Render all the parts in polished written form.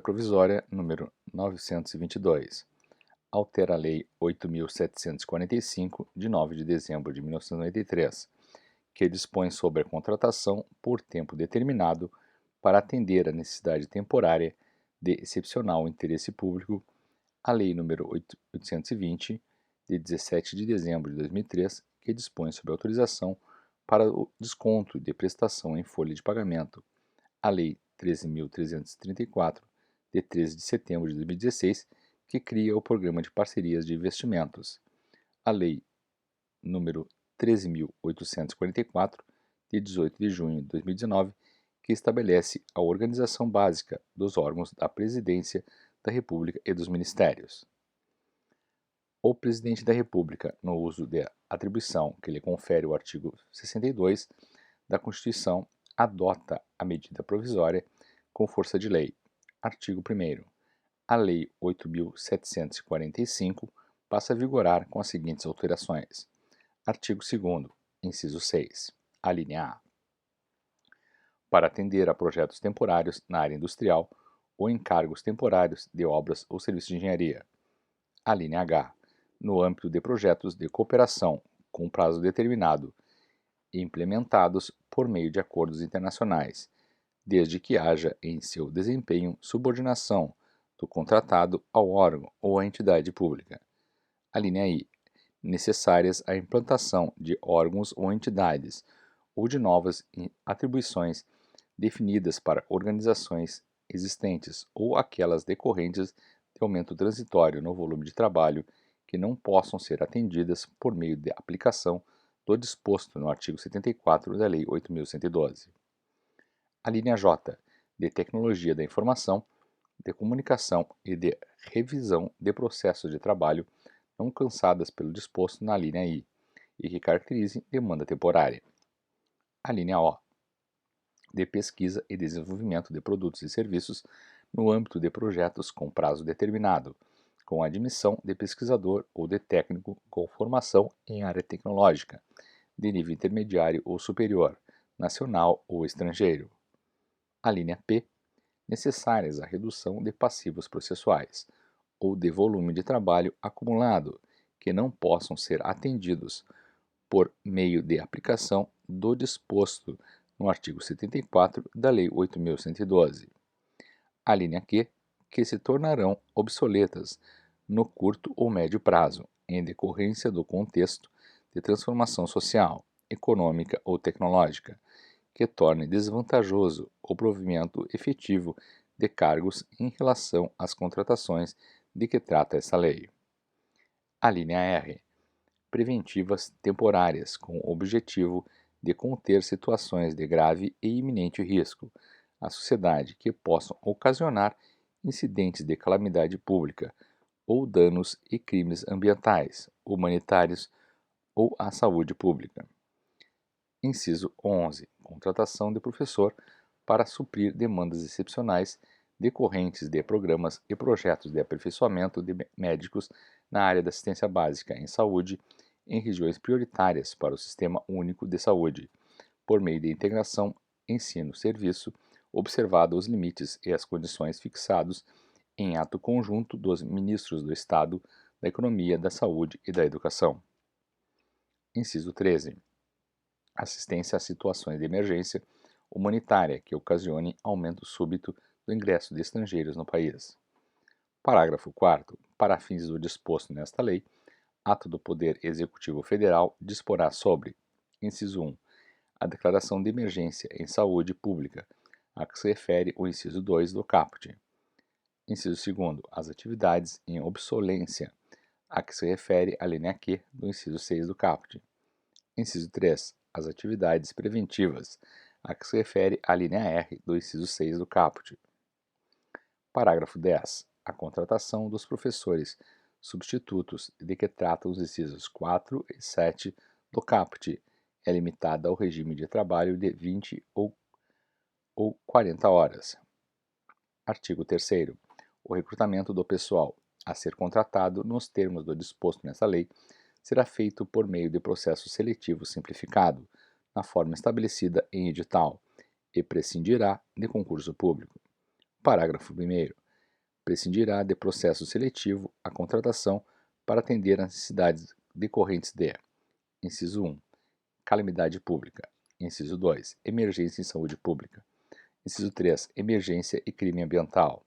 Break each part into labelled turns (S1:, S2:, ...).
S1: Provisória número 922, altera a Lei 8.745, de 9 de dezembro de 1993, que dispõe sobre a contratação por tempo determinado para atender a necessidade temporária de excepcional interesse público, a Lei número 820, de 17 de dezembro de 2003, que dispõe sobre autorização para o desconto de prestação em folha de pagamento, a Lei 13.334, de 13 de setembro de 2016, que cria o Programa de Parcerias de Investimentos, a Lei número 13.844, de 18 de junho de 2019, que estabelece a organização básica dos órgãos da Presidência da República e dos Ministérios. O Presidente da República, no uso da atribuição que lhe confere o artigo 62 da Constituição, adota a medida provisória com força de lei. Artigo 1º. A Lei 8.745 passa a vigorar com as seguintes alterações. Artigo 2º, inciso 6, alínea A. Para atender a projetos temporários na área industrial ou encargos temporários de obras ou serviços de engenharia. Alínea H. No âmbito de projetos de cooperação com prazo determinado e implementados por meio de acordos internacionais, desde que haja em seu desempenho subordinação do contratado ao órgão ou à entidade pública. Alínea I. Necessárias à implantação de órgãos ou entidades ou de novas atribuições definidas para organizações existentes ou aquelas decorrentes de aumento transitório no volume de trabalho que não possam ser atendidas por meio de aplicação do disposto no artigo 74 da Lei 8.112. A linha J, de Tecnologia da Informação, de Comunicação e de Revisão de Processos de Trabalho não alcançadas pelo disposto na linha I e que caracterize demanda temporária. A linha O, de Pesquisa e Desenvolvimento de Produtos e Serviços no âmbito de projetos com prazo determinado, com admissão de pesquisador ou de técnico com formação em área tecnológica, de nível intermediário ou superior, nacional ou estrangeiro. A linha P, necessárias à redução de passivos processuais ou de volume de trabalho acumulado, que não possam ser atendidos por meio de aplicação do disposto no artigo 74 da Lei 8.112. A linha Q, que se tornarão obsoletas no curto ou médio prazo, em decorrência do contexto de transformação social, econômica ou tecnológica, que torne desvantajoso o provimento efetivo de cargos em relação às contratações de que trata essa lei. A linha R. Preventivas temporárias, com o objetivo de conter situações de grave e iminente risco à sociedade que possam ocasionar incidentes de calamidade pública ou danos e crimes ambientais, humanitários ou à saúde pública. Inciso 11. Contratação de professor para suprir demandas excepcionais decorrentes de programas e projetos de aperfeiçoamento de médicos na área da assistência básica em saúde em regiões prioritárias para o Sistema Único de Saúde, por meio de integração ensino-serviço, observado os limites e as condições fixados em ato conjunto dos ministros do Estado, da Economia, da Saúde e da Educação. Inciso 13. Assistência a situações de emergência humanitária que ocasione aumento súbito do ingresso de estrangeiros no país. Parágrafo 4º. Para fins do disposto nesta lei, ato do Poder Executivo Federal disporá sobre: inciso 1. A declaração de emergência em saúde pública, a que se refere o inciso 2 do caput. Inciso 2º. As atividades em obsolência, a que se refere a linha Q do inciso 6 do caput. Inciso 3. As atividades preventivas, a que se refere a linha R do inciso 6 do caput. Parágrafo 10. A contratação dos professores substitutos de que tratam os incisos 4 e 7 do caput é limitada ao regime de trabalho de 20 ou 40 horas. Artigo 3º. O recrutamento do pessoal a ser contratado nos termos do disposto nessa lei será feito por meio de processo seletivo simplificado, na forma estabelecida em edital, e prescindirá de concurso público. Parágrafo 1º. prescindirá de processo seletivo à contratação para atender às necessidades decorrentes de: inciso 1, calamidade pública; inciso 2, emergência em saúde pública; inciso 3, emergência e crime ambiental;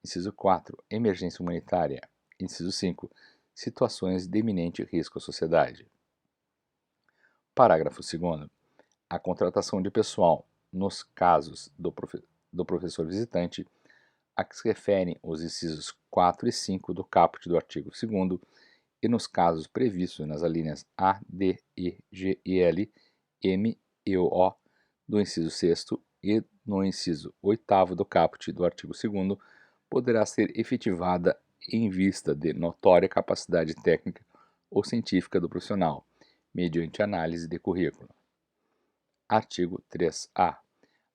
S1: inciso 4, emergência humanitária; inciso 5, situações de iminente risco à sociedade. Parágrafo 2º. A contratação de pessoal, nos casos do professor visitante, a que se referem os incisos 4 e 5 do caput do artigo 2º, e nos casos previstos nas alíneas A, D, E, G e L, M e O do inciso 6º e no inciso 8º do caput do artigo 2º, poderá ser efetivada em vista de notória capacidade técnica ou científica do profissional, mediante análise de currículo. Artigo 3A.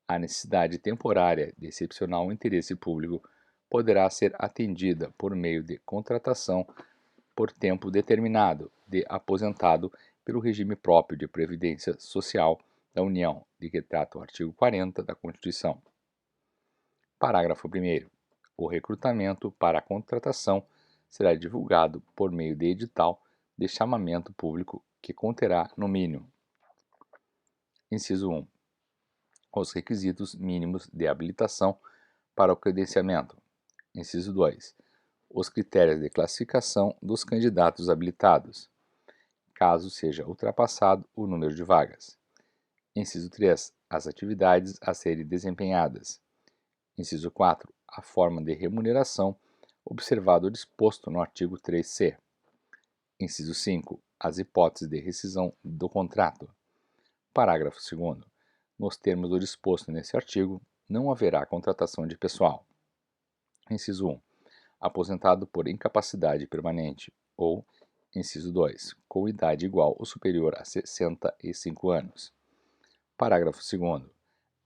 S1: A necessidade temporária de excepcional interesse público poderá ser atendida por meio de contratação por tempo determinado de aposentado pelo regime próprio de previdência social da União, de que trata o artigo 40 da Constituição. Parágrafo 1º. O recrutamento para a contratação será divulgado por meio de edital de chamamento público que conterá, no mínimo: inciso 1, os requisitos mínimos de habilitação para o credenciamento; inciso 2, os critérios de classificação dos candidatos habilitados, caso seja ultrapassado o número de vagas; inciso 3, as atividades a serem desempenhadas; inciso 4, a forma de remuneração, observado o disposto no artigo 3C; inciso 5, as hipóteses de rescisão do contrato. Parágrafo 2º. Nos termos do disposto nesse artigo, não haverá contratação de pessoal. Inciso 1, aposentado por incapacidade permanente, ou, inciso 2, com idade igual ou superior a 65 anos. Parágrafo 2º.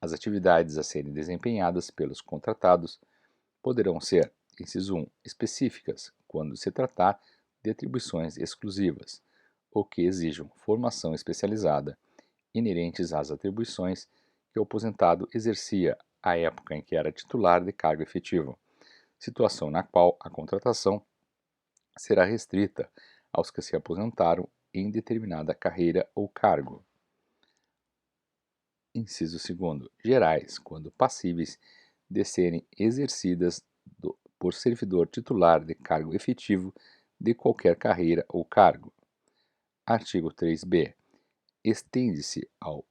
S1: As atividades a serem desempenhadas pelos contratados poderão ser, inciso 1, específicas, quando se tratar de atribuições exclusivas, ou que exijam formação especializada, inerentes às atribuições que o aposentado exercia à época em que era titular de cargo efetivo, situação na qual a contratação será restrita aos que se aposentaram em determinada carreira ou cargo. Inciso 2º. Gerais, quando passíveis de serem exercidas por servidor titular de cargo efetivo de qualquer carreira ou cargo. Artigo 3b. Estende-se ao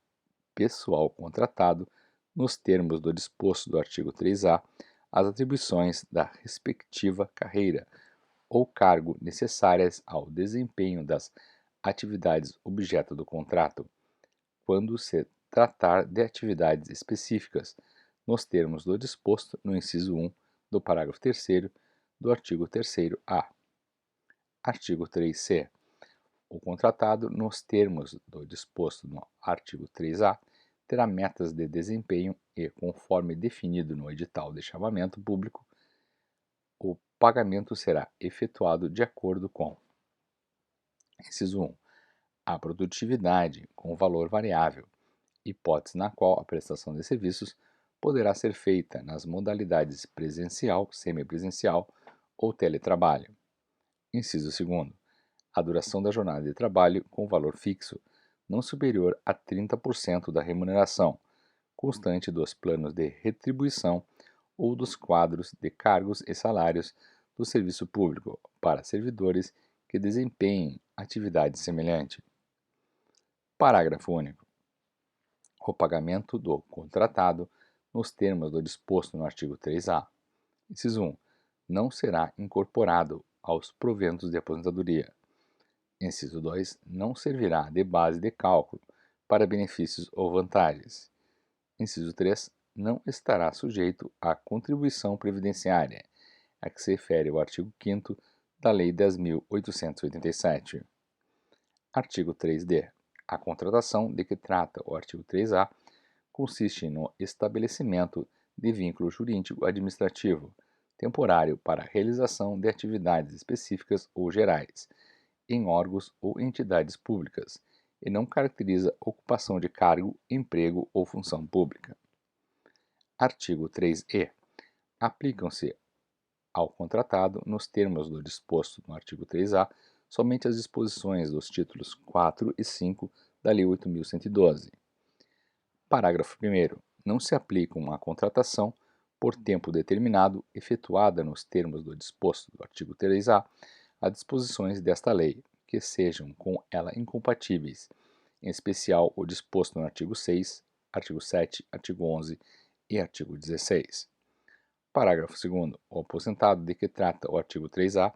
S1: pessoal contratado, nos termos do disposto do artigo 3A, as atribuições da respectiva carreira ou cargo necessárias ao desempenho das atividades objeto do contrato, quando se tratar de atividades específicas, nos termos do disposto no inciso 1 do parágrafo 3º do artigo 3º-A. Artigo 3C. O contratado, nos termos do disposto no artigo 3A, terá metas de desempenho e, conforme definido no edital de chamamento público, o pagamento será efetuado de acordo com: inciso 1, a produtividade com valor variável, hipótese na qual a prestação de serviços poderá ser feita nas modalidades presencial, semipresencial ou teletrabalho. Inciso 2, a duração da jornada de trabalho com valor fixo, não superior a 30% da remuneração, constante dos planos de retribuição ou dos quadros de cargos e salários do serviço público para servidores que desempenhem atividade semelhante. Parágrafo único. O pagamento do contratado, nos termos do disposto no artigo 3A. Inciso 1. Não será incorporado aos proventos de aposentadoria. Inciso 2. Não servirá de base de cálculo para benefícios ou vantagens. Inciso 3. Não estará sujeito à contribuição previdenciária, a que se refere o artigo 5º da Lei 10.887. Artigo 3D. A contratação de que trata o artigo 3A consiste no estabelecimento de vínculo jurídico administrativo temporário para a realização de atividades específicas ou gerais, em órgãos ou entidades públicas, e não caracteriza ocupação de cargo, emprego ou função pública. Artigo 3E. Aplicam-se ao contratado, nos termos do disposto no artigo 3A, somente as disposições dos títulos 4 e 5 da Lei 8.112. Parágrafo 1º. Não se aplica uma contratação por tempo determinado efetuada nos termos do disposto do artigo 3A a disposições desta lei que sejam com ela incompatíveis, em especial o disposto no artigo 6, artigo 7, artigo 11 e artigo 16. Parágrafo 2º. O aposentado de que trata o artigo 3A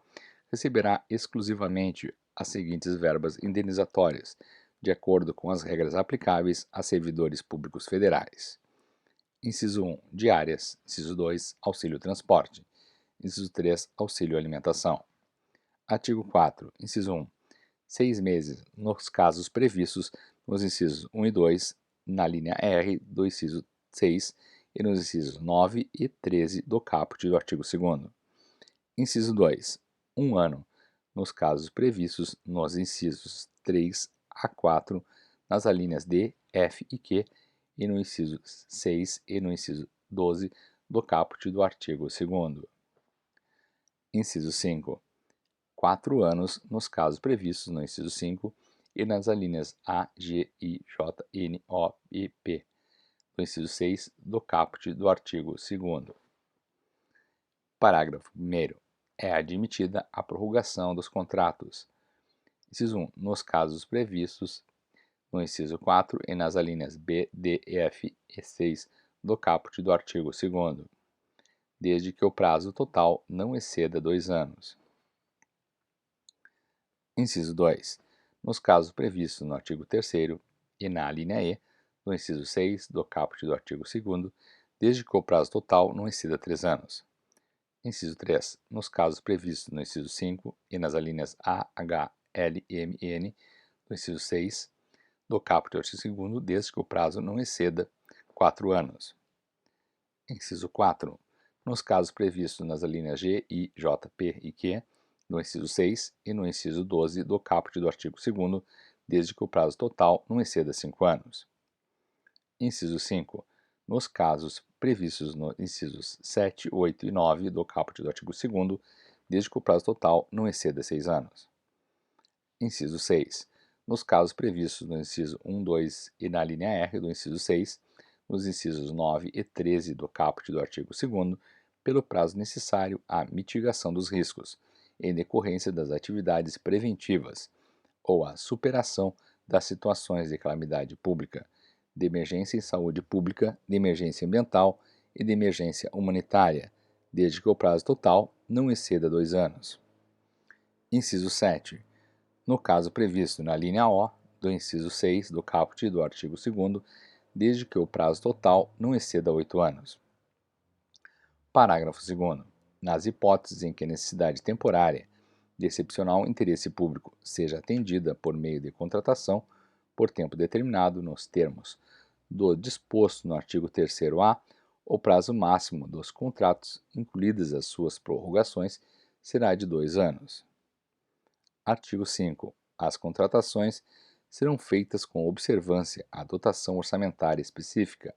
S1: receberá exclusivamente as seguintes verbas indenizatórias, de acordo com as regras aplicáveis a servidores públicos federais. Inciso 1. Diárias. Inciso 2. Auxílio transporte. Inciso 3. Auxílio alimentação. Artigo 4. Inciso 1. 6 meses, nos casos previstos nos incisos 1 e 2, na linha R do inciso 6 e nos incisos 9 e 13 do caput do artigo 2º. Inciso 2. 1 ano, nos casos previstos nos incisos 3 a 4, nas alíneas D, F e Q, e no inciso 6 e no inciso 12 do caput do artigo 2º. Inciso 5. 4 anos nos casos previstos no inciso 5 e nas alíneas A, G, I, J, N, O e P, do inciso 6 do caput do artigo 2º. Parágrafo 1º. É admitida a prorrogação dos contratos. Inciso 1. Nos casos previstos no inciso 4 e nas alíneas B, D, F e 6 do caput do artigo 2º, desde que o prazo total não exceda 2 anos. Inciso 2. Nos casos previstos no artigo 3º e na alínea E do inciso 6 do caput do artigo 2º, desde que o prazo total não exceda 3 anos. Inciso 3. Nos casos previstos no inciso 5 e nas alíneas A, H, L, M e N do inciso 6 do caput do artigo 2º, desde que o prazo não exceda 4 anos. Inciso 4. Nos casos previstos nas alíneas G, I, J, P e Q, no inciso 6 e no inciso 12 do caput do artigo 2º, desde que o prazo total não exceda 5 anos. Inciso 5. Nos casos previstos nos incisos 7, 8 e 9 do caput do artigo 2º, desde que o prazo total não exceda 6 anos. Inciso 6. Nos casos previstos no inciso 1, 2 e na linha R do inciso 6, nos incisos 9 e 13 do caput do artigo 2º, pelo prazo necessário à mitigação dos riscos, em decorrência das atividades preventivas, ou à superação das situações de calamidade pública, de emergência em saúde pública, de emergência ambiental e de emergência humanitária, desde que o prazo total não exceda 2 anos. Inciso 7. No caso previsto na linha O do inciso 6 do caput do artigo 2º, desde que o prazo total não exceda 8 anos. Parágrafo 2º. Nas hipóteses em que a necessidade temporária de excepcional interesse público seja atendida por meio de contratação por tempo determinado nos termos do disposto no artigo 3º-A, o prazo máximo dos contratos, incluídas as suas prorrogações, será de 2 anos. Artigo 5. As contratações serão feitas com observância à dotação orçamentária específica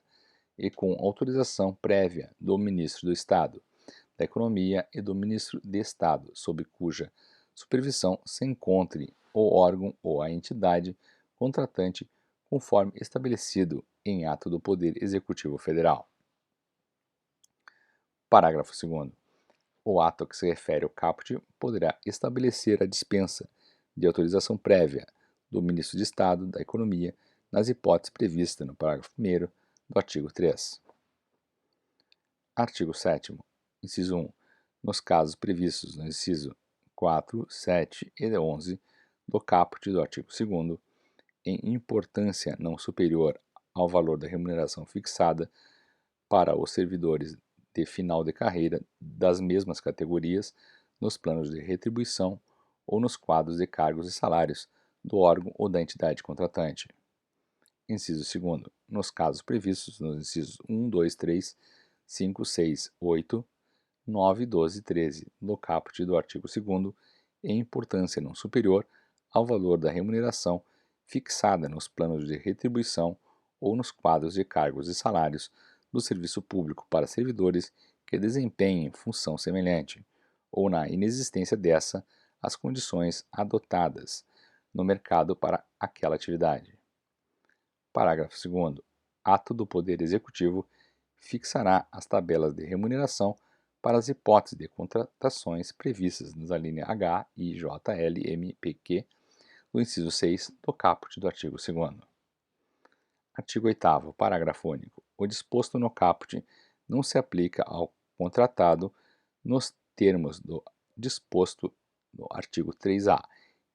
S1: e com autorização prévia do Ministro do Estado da Economia e do Ministro de Estado, sob cuja supervisão se encontre o órgão ou a entidade contratante, conforme estabelecido em ato do Poder Executivo Federal. Parágrafo 2º. O ato a que se refere o caput poderá estabelecer a dispensa de autorização prévia do Ministro de Estado da Economia nas hipóteses previstas no parágrafo 1º do artigo 3. Artigo 7º. Inciso 1. Nos casos previstos no inciso 4, 7 e 11 do caput do artigo 2º, em importância não superior ao valor da remuneração fixada para os servidores de final de carreira das mesmas categorias nos planos de retribuição ou nos quadros de cargos e salários do órgão ou da entidade contratante. Inciso 2º. Nos casos previstos nos incisos 1, 2, 3, 5, 6, 8, 9, 12 e 13 do caput do artigo 2º, em importância não superior ao valor da remuneração fixada nos planos de retribuição ou nos quadros de cargos e salários do serviço público para servidores que desempenhem função semelhante, ou na inexistência dessa, as condições adotadas no mercado para aquela atividade. Parágrafo 2º. Ato do Poder Executivo fixará as tabelas de remuneração para as hipóteses de contratações previstas nas alíneas H, I, J, L, M, P, Q do inciso 6 do caput do artigo 2º. Artigo 8º, parágrafo único. O disposto no caput não se aplica ao contratado nos termos do disposto no artigo 3A,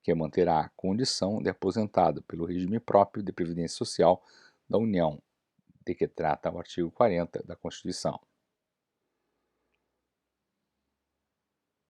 S1: que manterá a condição de aposentado pelo regime próprio de previdência social da União, de que trata o artigo 40 da Constituição.